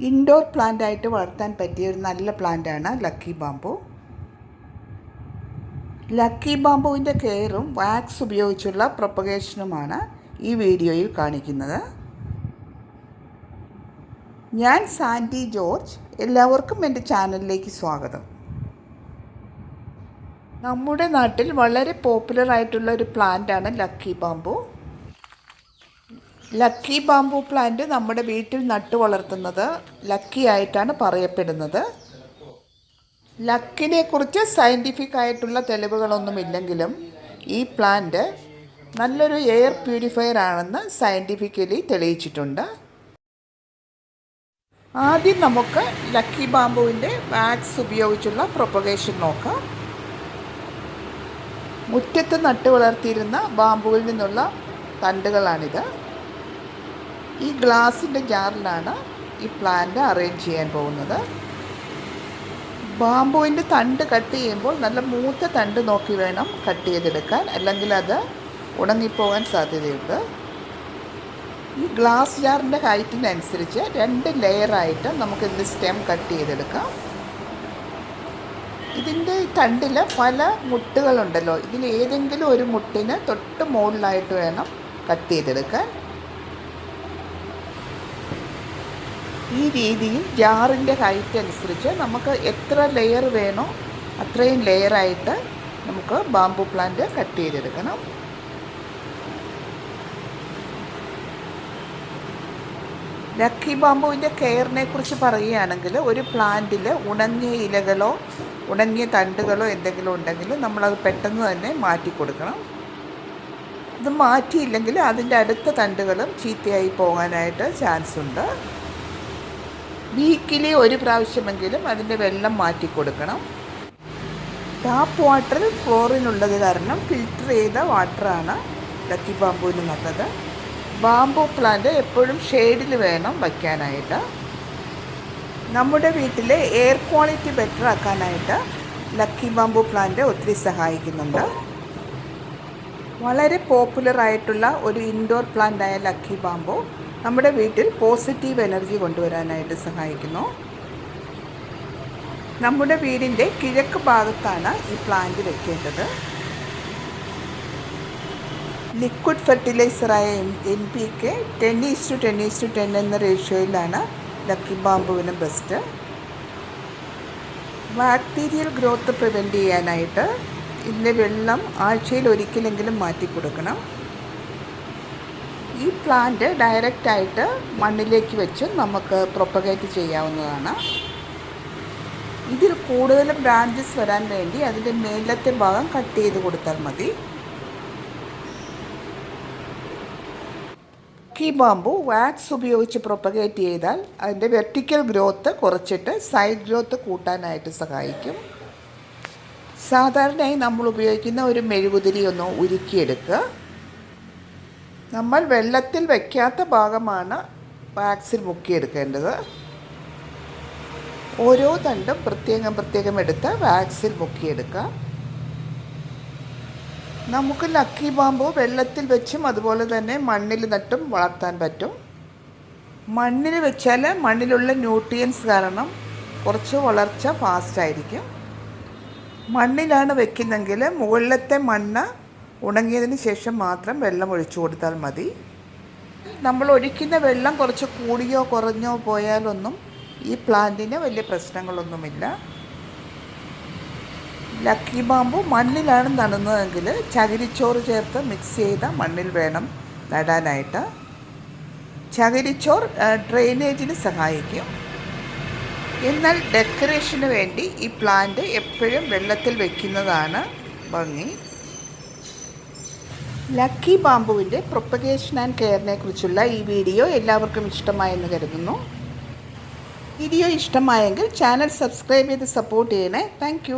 Indoor plant ആയിട്ട് വളർത്താൻ പറ്റിയ ഒരു നല്ല പ്ലാന്റാണ് ലക്കി ബാംബു. ലക്കി ബാംബുവിൻ്റെ കെയറും വാക്സ് ഉപയോഗിച്ചുള്ള പ്രൊപ്പഗേഷനുമാണ് ഈ വീഡിയോയിൽ കാണിക്കുന്നത്. ഞാൻ സാൻഡി ജോർജ്. എല്ലാവർക്കും എൻ്റെ ചാനലിലേക്ക് സ്വാഗതം. നമ്മുടെ നാട്ടിൽ വളരെ പോപ്പുലർ ആയിട്ടുള്ള ഒരു പ്ലാന്റാണ് lucky bamboo. Lucky bamboo plant നമ്മുടെ വീട്ടിൽ നട്ടു വളർത്തുന്നത് ലക്കി ആയിട്ടാണ് പറയപ്പെടുന്നത്. ലക്കിനെ കുറിച്ച് സയൻറ്റിഫിക് ആയിട്ടുള്ള തെളിവുകളൊന്നുമില്ലെങ്കിലും ഈ പ്ലാന്റ് നല്ലൊരു എയർ പ്യൂരിഫയർ ആണെന്ന് സയൻറ്റിഫിക്കലി തെളിയിച്ചിട്ടുണ്ട്. ആദ്യം നമുക്ക് ലക്കി ബാംബുവിൻ്റെ വാക്സ് ഉപയോഗിച്ചുള്ള പ്രൊപ്പഗേഷൻ നോക്കാം. മുറ്റത്ത് നട്ടു വളർത്തിയിരുന്ന ബാംബുവിൽ നിന്നുള്ള തണ്ടുകളാണിത്. ഈ ഗ്ലാസിൻ്റെ ജാറിലാണ് ഈ പ്ലാന്റ് അറേഞ്ച് ചെയ്യാൻ പോകുന്നത്. ബാംബുവിൻ്റെ തണ്ട് കട്ട് ചെയ്യുമ്പോൾ നല്ല മൂത്ത തണ്ട് നോക്കി വേണം കട്ട് ചെയ്തെടുക്കാൻ, അല്ലെങ്കിൽ അത് ഉണങ്ങിപ്പോകാൻ സാധ്യതയുണ്ട്. ഈ ഗ്ലാസ് ജാറിൻ്റെ ഹൈറ്റിനനുസരിച്ച് 2 ലെയറായിട്ട് നമുക്കിതിൻ്റെ സ്റ്റെം കട്ട് ചെയ്തെടുക്കാം. ഇതിൻ്റെ തണ്ടിൽ പല മുട്ടുകളുണ്ടല്ലോ, ഇതിൽ ഏതെങ്കിലും ഒരു മുട്ടിന് തൊട്ട് മുകളിലായിട്ട് വേണം കട്ട് ചെയ്തെടുക്കാൻ. ഈ രീതിയിൽ ജാറിൻ്റെ ഹൈറ്റ് അനുസരിച്ച് നമുക്ക് എത്ര ലെയർ വേണോ അത്രയും ലെയറായിട്ട് നമുക്ക് ബാംബു പ്ലാന്റ് കട്ട് ചെയ്തെടുക്കണം. ലക്കി ബാംബുവിൻ്റെ കെയറിനെ കുറിച്ച് പറയുകയാണെങ്കിൽ, ഒരു പ്ലാന്റിൽ ഉണങ്ങിയ ഇലകളോ ഉണങ്ങിയ തണ്ടുകളോ എന്തെങ്കിലും ഉണ്ടെങ്കിൽ നമ്മളത് പെട്ടെന്ന് തന്നെ മാറ്റി കൊടുക്കണം. ഇത് മാറ്റിയില്ലെങ്കിൽ അതിൻ്റെ അടുത്ത തണ്ടുകളും ചീത്തയായി പോകാനായിട്ട് ചാൻസ് ഉണ്ട്. വീക്കിലി ഒരു പ്രാവശ്യമെങ്കിലും അതിൻ്റെ വെള്ളം മാറ്റി കൊടുക്കണം. ടാപ്പ് വാട്ടർ ക്ലോറിനുള്ളത് കാരണം ഫിൽറ്റർ ചെയ്ത വാട്ടറാണ് ലക്കി ബാംബുവിന് നല്ലത്. ബാംബു പ്ലാന്റ് എപ്പോഴും ഷെയ്ഡിൽ വേണം വയ്ക്കാനായിട്ട്. നമ്മുടെ വീട്ടിലെ എയർ ക്വാളിറ്റി ബെറ്റർ ആക്കാനായിട്ട് ലക്കി ബാംബു പ്ലാന്റ് ഒത്തിരി സഹായിക്കുന്നുണ്ട്. വളരെ പോപ്പുലറായിട്ടുള്ള ഒരു ഇൻഡോർ പ്ലാന്റായ ലക്കി ബാംബു നമ്മുടെ വീട്ടിൽ പോസിറ്റീവ് എനർജി കൊണ്ടുവരാനായിട്ട് സഹായിക്കുന്നു. നമ്മുടെ വീടിൻ്റെ കിഴക്ക് ഭാഗത്താണ് ഈ പ്ലാന്റ് വെക്കേണ്ടത്. ലിക്വിഡ് ഫെർട്ടിലൈസറായ NPK 10:10:10 എന്ന റേഷ്യോയിലാണ് ലക്കി ബാംബുവിന് ബെസ്റ്റ്. ബാക്ടീരിയൽ ഗ്രോത്ത് പ്രിവെൻറ്റ് ചെയ്യാനായിട്ട് ഇതിൻ്റെ വെള്ളം ആഴ്ചയിൽ ഒരിക്കലെങ്കിലും മാറ്റി കൊടുക്കണം. ഈ പ്ലാന്റ് ഡയറക്റ്റായിട്ട് മണ്ണിലേക്ക് വെച്ച് നമുക്ക് പ്രൊപ്പഗേറ്റ് ചെയ്യാവുന്നതാണ്. ഇതിൽ കൂടുതലും ബ്രാഞ്ചസ് വരാൻ വേണ്ടി അതിൻ്റെ മേലത്തെ ഭാഗം കട്ട് ചെയ്ത് കൊടുത്താൽ മതി. ലക്കി ബാംബു വാക്സ് ഉപയോഗിച്ച് പ്രൊപ്പഗേറ്റ് ചെയ്താൽ അതിൻ്റെ വെർട്ടിക്കൽ ഗ്രോത്ത് കുറച്ചിട്ട് സൈഡ് ഗ്രോത്ത് കൂട്ടാനായിട്ട് സഹായിക്കും. സാധാരണയായി നമ്മൾ ഉപയോഗിക്കുന്ന ഒരു മെഴുകുതിരി ഒന്ന് ഉരുക്കിയെടുക്കുക. നമ്മൾ വെള്ളത്തിൽ വയ്ക്കാത്ത ഭാഗമാണ് വാക്സിൽ മുക്കിയെടുക്കേണ്ടത്. ഓരോ തണ്ടും പ്രത്യേകം എടുത്ത് വാക്സിൽ മുക്കിയെടുക്കുക. നമുക്ക് ലക്കി ബാംബു വെള്ളത്തിൽ വെച്ചും അതുപോലെ തന്നെ മണ്ണിൽ നട്ടും വളർത്താൻ പറ്റും. മണ്ണിൽ വെച്ചാൽ മണ്ണിലുള്ള ന്യൂട്രിയൻസ് കാരണം കുറച്ച് വളർച്ച ഫാസ്റ്റായിരിക്കും. മണ്ണിലാണ് വെക്കുന്നെങ്കിൽ മുകളിലത്തെ മണ്ണ് ഉണങ്ങിയതിന് ശേഷം മാത്രം വെള്ളം ഒഴിച്ചു കൊടുത്താൽ മതി. നമ്മൾ ഒഴിക്കുന്ന വെള്ളം കുറച്ച് കൂടിയോ കുറഞ്ഞോ പോയാലൊന്നും ഈ പ്ലാന്റിന് വലിയ പ്രശ്നങ്ങളൊന്നുമില്ല. ലക്കി ബാംബു മണ്ണിലാണ് നടുന്നതെങ്കിൽ ചകിരിച്ചോറ് ചേർത്ത് മിക്സ് ചെയ്ത മണ്ണിൽ വേണം നടാനായിട്ട്. ചകിരിച്ചോർ ഡ്രെയിനേജിന് സഹായിക്കും. എന്നാൽ ഡെക്കറേഷന് വേണ്ടി ഈ പ്ലാന്റ് എപ്പോഴും വെള്ളത്തിൽ വയ്ക്കുന്നതാണ് ഭംഗി. ലക്കി ബാംബുവിൻ്റെ പ്രൊപ്പഗേഷൻ ആൻഡ് കെയറിനെ കുറിച്ചുള്ള ഈ വീഡിയോ എല്ലാവർക്കും ഇഷ്ടമായെന്ന് കരുതുന്നു. വീഡിയോ ഇഷ്ടമായെങ്കിൽ ചാനൽ സബ്സ്ക്രൈബ് ചെയ്ത് സപ്പോർട്ട് ചെയ്യണേ. താങ്ക്